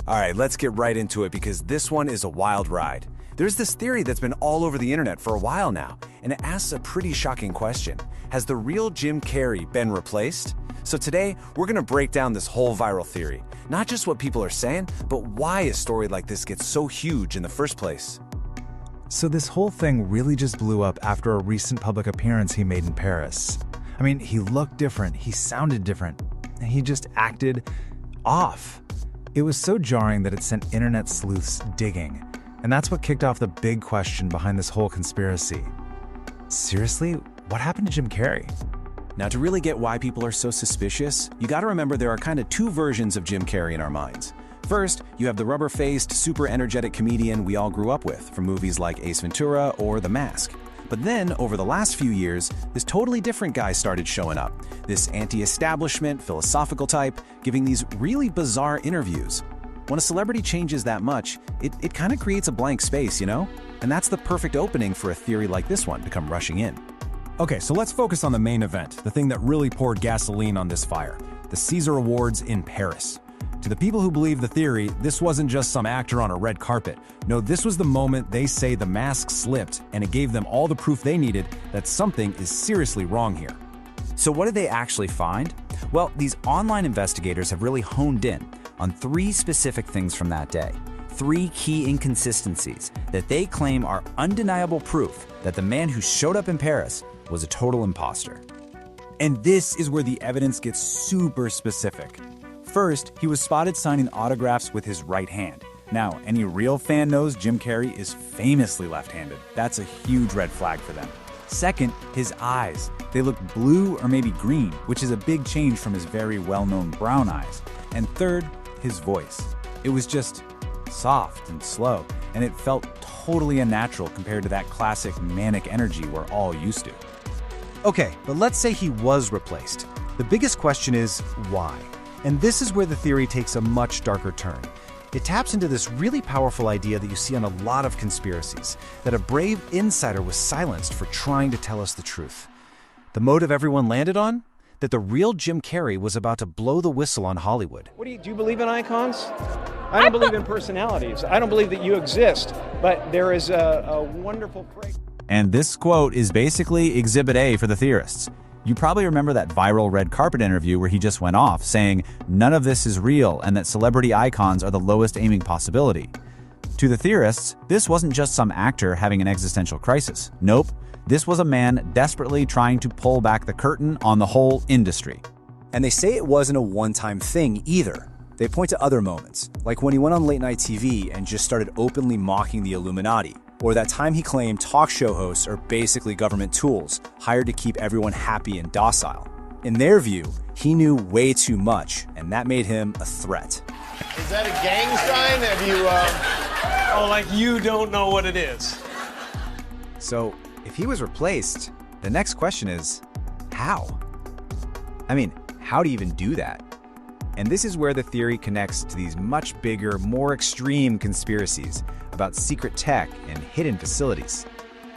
All right, let's get right into it because this one is a wild ride. There's this theory that's been all over the internet for a while now, and it asks a pretty shocking question. Has the real Jim Carrey been replaced? So today, we're gonna break down this whole viral theory. Not just what people are saying, but why a story like this gets so huge in the first place. So this whole thing really just blew up after a recent public appearance he made in Paris. I mean, he looked different, he sounded different, and he just acted off. It was so jarring that it sent internet sleuths digging. And that's what kicked off the big question behind this whole conspiracy. Seriously, what happened to Jim Carrey? Now, to really get why people are so suspicious, you gotta remember there are kind of two versions of Jim Carrey in our minds. First, you have the rubber-faced, super energetic comedian we all grew up with from movies like Ace Ventura or The Mask. But then, over the last few years, this totally different guy started showing up. This anti-establishment, philosophical type, giving these really bizarre interviews. When a celebrity changes that much, it kind of creates a blank space, you know? And that's the perfect opening for a theory like this one to come rushing in. Okay, so let's focus on the main event, the thing that really poured gasoline on this fire, the Caesar Awards in Paris. To the people who believe the theory, this wasn't just some actor on a red carpet. No, this was the moment they say the mask slipped, and it gave them all the proof they needed that something is seriously wrong here. So what did they actually find? Well, these online investigators have really honed in on 3 specific things from that day. 3 key inconsistencies that they claim are undeniable proof that the man who showed up in Paris was a total imposter. And this is where the evidence gets super specific. First, he was spotted signing autographs with his right hand. Now, any real fan knows Jim Carrey is famously left-handed. That's a huge red flag for them. Second, his eyes. They look blue or maybe green, which is a big change from his very well-known brown eyes. And third, his voice. It was just soft and slow, and it felt totally unnatural compared to that classic manic energy we're all used to. Okay, but let's say he was replaced. The biggest question is why? And this is where the theory takes a much darker turn. It taps into this really powerful idea that you see on a lot of conspiracies, that a brave insider was silenced for trying to tell us the truth. The motive everyone landed on? That the real Jim Carrey was about to blow the whistle on Hollywood. Do you believe in icons? I don't believe in personalities. I don't believe that you exist, but there is a wonderful phrase. And this quote is basically Exhibit A for the theorists. You probably remember that viral red carpet interview where he just went off, saying none of this is real and that celebrity icons are the lowest aiming possibility. To the theorists, this wasn't just some actor having an existential crisis. Nope, this was a man desperately trying to pull back the curtain on the whole industry. And they say it wasn't a one-time thing either. They point to other moments, like when he went on late-night TV and just started openly mocking the Illuminati, or that time he claimed talk show hosts are basically government tools, hired to keep everyone happy and docile. In their view, he knew way too much, and that made him a threat. Is that a gang sign? Have you, Oh, like you don't know what it is. So, if he was replaced, the next question is, how? I mean, how do you even do that? And this is where the theory connects to these much bigger, more extreme conspiracies about secret tech and hidden facilities.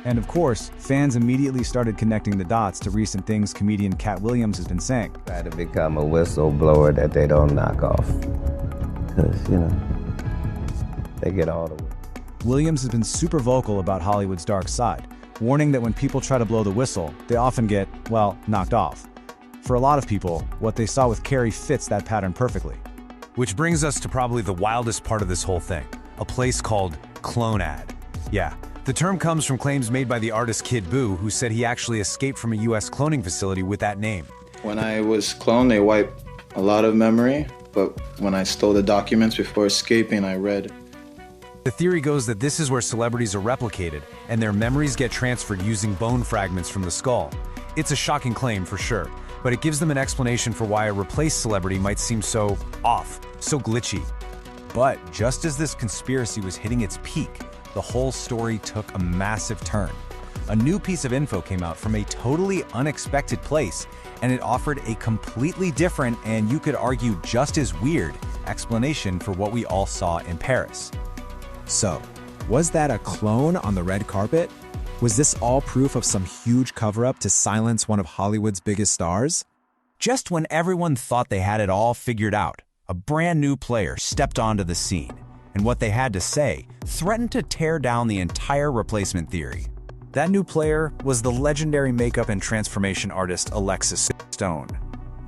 And of course, fans immediately started connecting the dots to recent things comedian Katt Williams has been saying. Try to become a whistleblower that they don't knock off. Because, they get all the way. Williams has been super vocal about Hollywood's dark side, warning that when people try to blow the whistle, they often get, well, knocked off. For a lot of people, what they saw with Carrey fits that pattern perfectly. Which brings us to probably the wildest part of this whole thing, a place called CLONED. Yeah, the term comes from claims made by the artist Kid Buu, who said he actually escaped from a US cloning facility with that name. When I was cloned, they wiped a lot of memory, but when I stole the documents before escaping, I read. The theory goes that this is where celebrities are replicated, and their memories get transferred using bone fragments from the skull. It's a shocking claim for sure, but it gives them an explanation for why a replaced celebrity might seem so off, so glitchy. But just as this conspiracy was hitting its peak, the whole story took a massive turn. A new piece of info came out from a totally unexpected place, and it offered a completely different, and you could argue just as weird, explanation for what we all saw in Paris. So, was that a clone on the red carpet? Was this all proof of some huge cover-up to silence one of Hollywood's biggest stars? Just when everyone thought they had it all figured out, a brand new player stepped onto the scene, and what they had to say threatened to tear down the entire replacement theory. That new player was the legendary makeup and transformation artist Alexis Stone.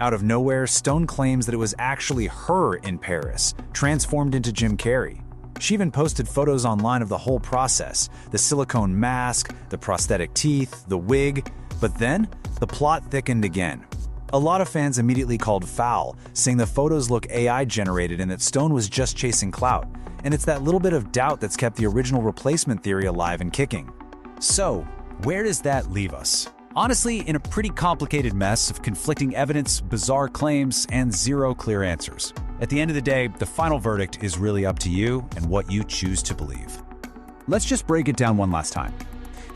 Out of nowhere, Stone claims that it was actually her in Paris, transformed into Jim Carrey. She even posted photos online of the whole process, the silicone mask, the prosthetic teeth, the wig, but then the plot thickened again. A lot of fans immediately called foul, saying the photos look AI-generated and that Stone was just chasing clout, and it's that little bit of doubt that's kept the original replacement theory alive and kicking. So, where does that leave us? Honestly, in a pretty complicated mess of conflicting evidence, bizarre claims, and zero clear answers. At the end of the day, the final verdict is really up to you and what you choose to believe. Let's just break it down one last time.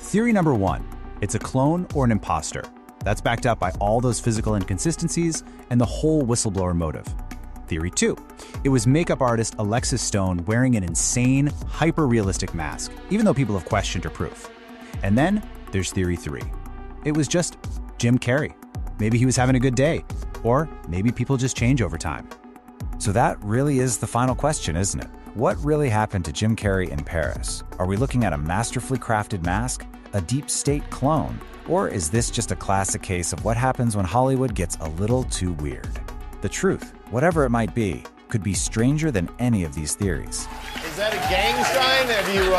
Theory number 1, it's a clone or an imposter. That's backed up by all those physical inconsistencies and the whole whistleblower motive. Theory 2, it was makeup artist Alexis Stone wearing an insane, hyper-realistic mask, even though people have questioned her proof. And then there's theory 3. It was just Jim Carrey. Maybe he was having a good day, or maybe people just change over time. So that really is the final question, isn't it? What really happened to Jim Carrey in Paris? Are we looking at a masterfully crafted mask, a deep state clone, or is this just a classic case of what happens when Hollywood gets a little too weird? The truth, whatever it might be, could be stranger than any of these theories. Is that a gang sign? Have you,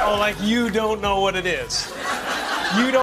Oh, like you don't know what it is. You don't